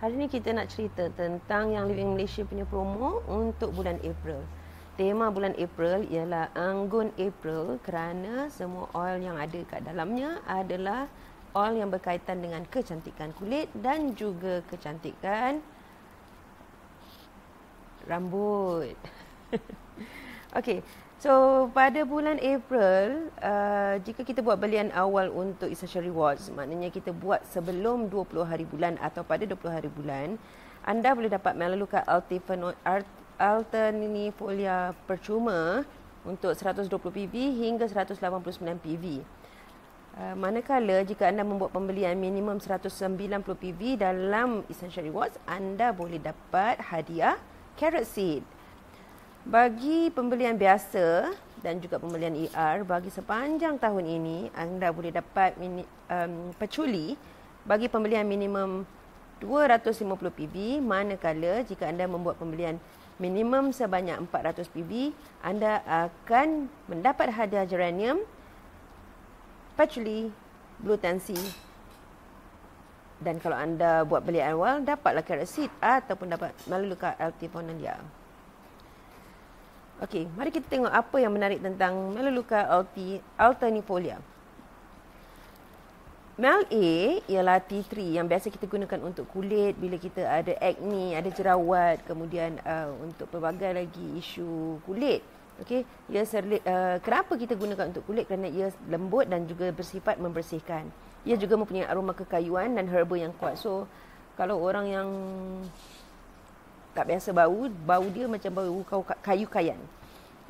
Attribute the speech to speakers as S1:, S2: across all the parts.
S1: Hari ni kita nak cerita tentang yang Living Malaysia punya promo untuk bulan April. Tema bulan April ialah Anggun April kerana semua oil yang ada kat dalamnya adalah oil yang berkaitan dengan kecantikan kulit dan juga kecantikan rambut. Okey, so pada bulan April, jika kita buat belian awal untuk Essential Rewards, maknanya kita buat sebelum 20 hari bulan atau pada 20 hari bulan, anda boleh dapat Melaleuca Alternifolia percuma untuk 120 PV hingga 189 PV. Manakala jika anda membuat pembelian minimum 190 PV dalam Essential Rewards, anda boleh dapat hadiah carrot seed. Bagi pembelian biasa dan juga pembelian ER, bagi sepanjang tahun ini, anda boleh dapat peculi bagi pembelian minimum 250 PV, manakala jika anda membuat pembelian minimum sebanyak 400 PV, anda akan mendapat hadiah geranium, peculi, blue tansy. Dan kalau anda buat belian awal, dapatlah carrot seed ataupun dapat Melaleuca Alternifolia. Okey, mari kita tengok apa yang menarik tentang Melaleuca Alternifolia. Mel A ialah tea tree yang biasa kita gunakan untuk kulit bila kita ada acne, ada jerawat, kemudian untuk pelbagai lagi isu kulit. Okey, kenapa kita gunakan untuk kulit? Kerana ia lembut dan juga bersifat membersihkan. Ia juga mempunyai aroma kekayuan dan herba yang kuat. So, kalau orang yang tak biasa bau dia macam bau kayu kayan.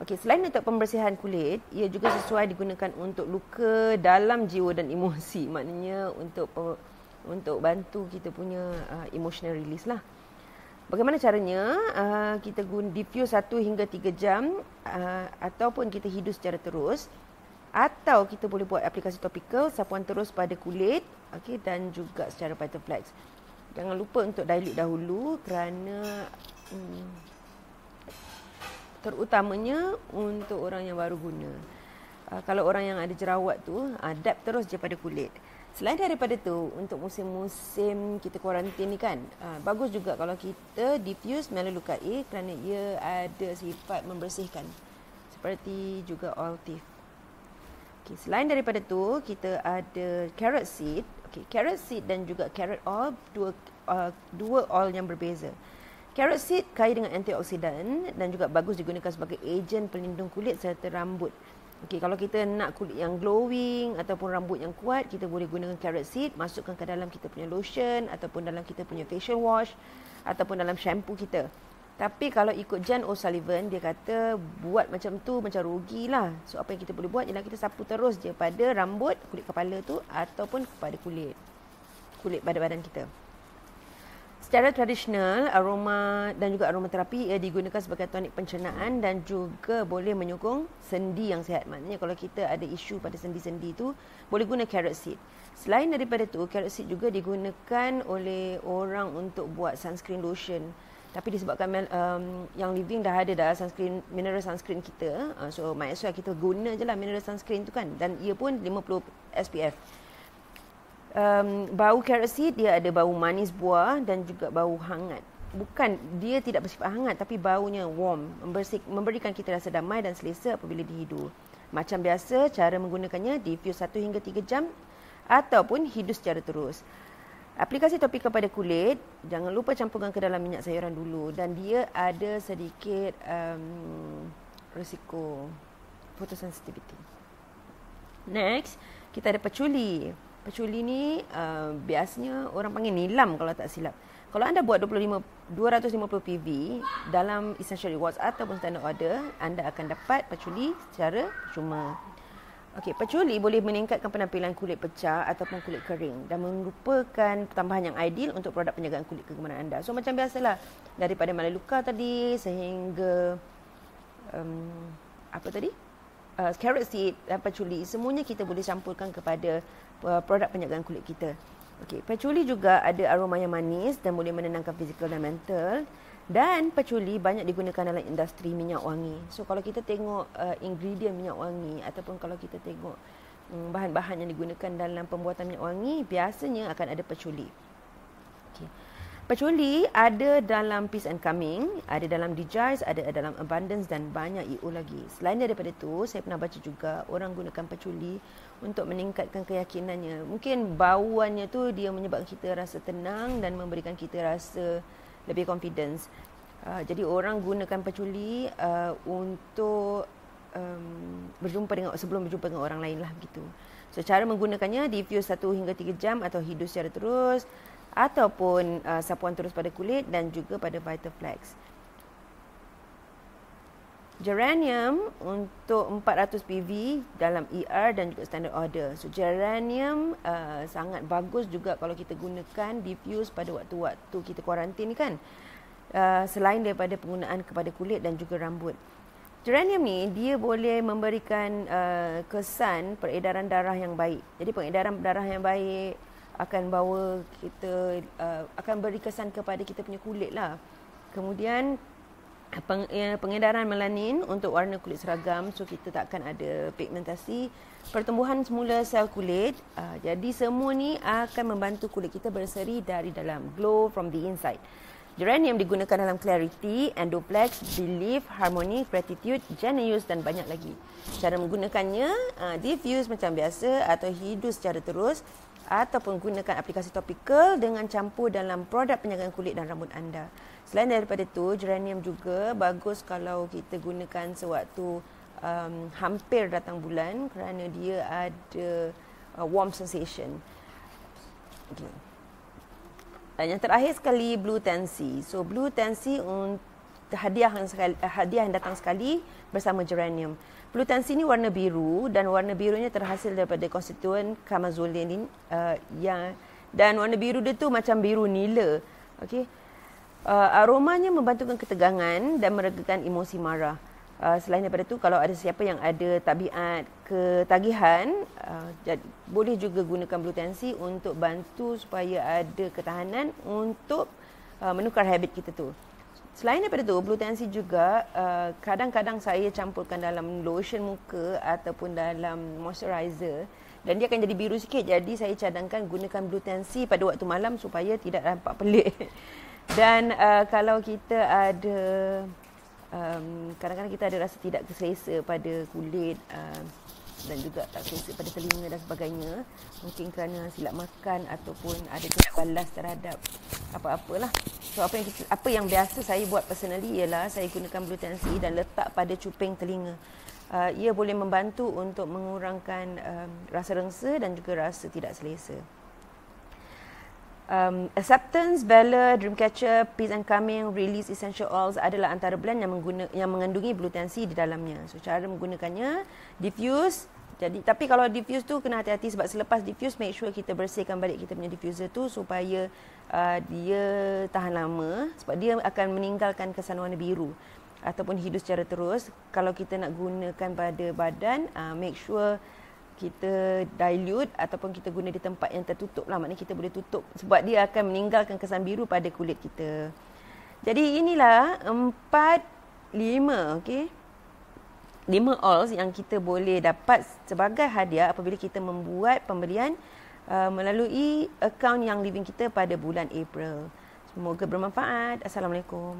S1: Okey, selain untuk pembersihan kulit, ia juga sesuai digunakan untuk luka dalam jiwa dan emosi. Maknanya untuk bantu kita punya emotional release lah. Bagaimana caranya? Kita diffuse 1 hingga 3 jam ataupun kita hidu secara terus, atau kita boleh buat aplikasi topikal sapuan terus pada kulit, okey, dan juga secara Vitaflex. Jangan lupa untuk dilute dahulu kerana terutamanya untuk orang yang baru guna. Kalau orang yang ada jerawat tu, dab terus je pada kulit. Selain daripada tu, untuk musim-musim kita kuarantin ni kan, bagus juga kalau kita diffuse Melaleuca A kerana ia ada sifat membersihkan. Seperti juga oil teeth. Okay, selain daripada tu, kita ada carrot seed. Okay, carrot seed dan juga carrot oil, dua oil yang berbeza. Carrot seed kaya dengan antioksidan dan juga bagus digunakan sebagai ejen pelindung kulit serta rambut. Okay, kalau kita nak kulit yang glowing ataupun rambut yang kuat, kita boleh gunakan carrot seed, masukkan ke dalam kita punya lotion ataupun dalam kita punya facial wash ataupun dalam shampoo kita. Tapi kalau ikut Jan O'Sullivan, dia kata buat macam tu macam rugilah. So apa yang kita boleh buat ialah kita sapu terus je pada rambut, kulit kepala tu ataupun pada kulit pada badan kita. Secara tradisional, aroma dan juga aromaterapi ia digunakan sebagai tonik pencernaan dan juga boleh menyokong sendi yang sihat. Maknanya kalau kita ada isu pada sendi-sendi tu, boleh guna carrot seed. Selain daripada tu, carrot seed juga digunakan oleh orang untuk buat sunscreen lotion. Tapi disebabkan yang Living dah ada dah mineral sunscreen kita, so might as well kita guna je lah mineral sunscreen tu kan, dan ia pun 50 SPF. Bau carrot seed dia ada bau manis buah dan juga bau hangat. Bukan, dia tidak bersifat hangat tapi baunya warm, memberikan kita rasa damai dan selesa apabila dihidu. Macam biasa, cara menggunakannya diffuse 1 hingga 3 jam ataupun hidu secara terus. Aplikasi topikal pada kulit, jangan lupa campurkan ke dalam minyak sayuran dulu, dan dia ada sedikit risiko photosensitivity. Next, kita ada peculi. Peculi ni biasanya orang panggil nilam kalau tak silap. Kalau anda buat 250 PV dalam Essential Rewards ataupun Standard Order, anda akan dapat peculi secara cuma. Okey, peculi boleh meningkatkan penampilan kulit pecah ataupun kulit kering dan merupakan tambahan yang ideal untuk produk penjagaan kulit kegemaran anda. So macam biasalah, daripada Melaleuca tadi sehingga carrot seed dan peculi, semuanya kita boleh campurkan kepada produk penjagaan kulit kita. Okey, peculi juga ada aroma yang manis dan boleh menenangkan fizikal dan mental. Dan peculi banyak digunakan dalam industri minyak wangi. So kalau kita tengok ingredient minyak wangi ataupun kalau kita tengok bahan-bahan yang digunakan dalam pembuatan minyak wangi, biasanya akan ada peculi. Okay. Patchouli ada dalam Peace and Calming, ada dalam Digest, ada dalam Abundance dan banyak EO lagi. Selain daripada itu, saya pernah baca juga orang gunakan patchouli untuk meningkatkan keyakinannya. Mungkin bauannya tu dia menyebabkan kita rasa tenang dan memberikan kita rasa lebih confidence. Jadi orang gunakan patchouli untuk berjumpa dengan sebelum berjumpa dengan orang lain lah begitu. So cara menggunakannya diffuse 1 hingga 3 jam atau hidup secara terus ataupun sapuan terus pada kulit dan juga pada Vitaflex. Geranium untuk 400 PV dalam ER dan juga standard order. So geranium sangat bagus juga kalau kita gunakan diffuse pada waktu-waktu kita kuarantin kan. Selain daripada penggunaan kepada kulit dan juga rambut. Geranium ni dia boleh memberikan kesan peredaran darah yang baik. Jadi peredaran darah yang baik akan bawa kita akan beri kesan kepada kita punya kulit lah. Kemudian pengedaran melanin untuk warna kulit seragam, so kita tak akan ada pigmentasi. Pertumbuhan semula sel kulit, jadi semua ni akan membantu kulit kita berseri dari dalam, glow from the inside. Geranium digunakan dalam Clarity, Endoplex, Belief, Harmony, Gratitude, Genius dan banyak lagi. Cara menggunakannya diffuse macam biasa atau hidu secara terus ataupun gunakan aplikasi topikal dengan campur dalam produk penjagaan kulit dan rambut anda. Selain daripada itu, geranium juga bagus kalau kita gunakan sewaktu hampir datang bulan kerana dia ada warm sensation. Okay. Dan yang terakhir sekali, Blue Tansy. So Blue Tansy hadiah yang datang sekali bersama geranium. Blue Tansy ni warna biru dan warna birunya terhasil daripada konstituen Camazolin dan warna biru dia tu macam biru nila. Okey. Aromanya membantukan ketegangan dan meregakan emosi marah. Selain daripada tu, kalau ada siapa yang ada tabiat ketagihan, boleh juga gunakan Blue Tansy untuk bantu supaya ada ketahanan untuk menukar habit kita tu. Selain daripada tu, Blue Tansy juga kadang-kadang saya campurkan dalam lotion muka ataupun dalam moisturizer dan dia akan jadi biru sikit. Jadi saya cadangkan gunakan Blue Tansy pada waktu malam supaya tidak nampak pelik. Dan kalau kita ada kadang-kadang kita ada rasa tidak selesa pada kulit dan juga tak selesa pada telinga dan sebagainya, mungkin kerana silap makan ataupun ada tidak balas terhadap apa-apalah. So apa yang biasa saya buat personally ialah saya gunakan Blue Tansy dan letak pada cuping telinga. Ia boleh membantu untuk mengurangkan rasa rengsa dan juga rasa tidak selesa. Acceptance, Bella, Dreamcatcher, Peace and Calming, Release Essential Oils adalah antara blend yang mengandungi Blue Tansy di dalamnya. So cara menggunakannya diffuse. Jadi tapi kalau diffuse tu kena hati-hati sebab selepas diffuse make sure kita bersihkan balik kita punya diffuser tu supaya dia tahan lama sebab dia akan meninggalkan kesan warna biru ataupun hidup secara terus. Kalau kita nak gunakan pada badan, make sure kita dilute ataupun kita guna di tempat yang tertutup lah. Maknanya kita boleh tutup sebab dia akan meninggalkan kesan biru pada kulit kita. Jadi inilah 5 oils yang kita boleh dapat sebagai hadiah apabila kita membuat pembelian melalui akaun Young Living kita pada bulan April. Semoga bermanfaat. Assalamualaikum.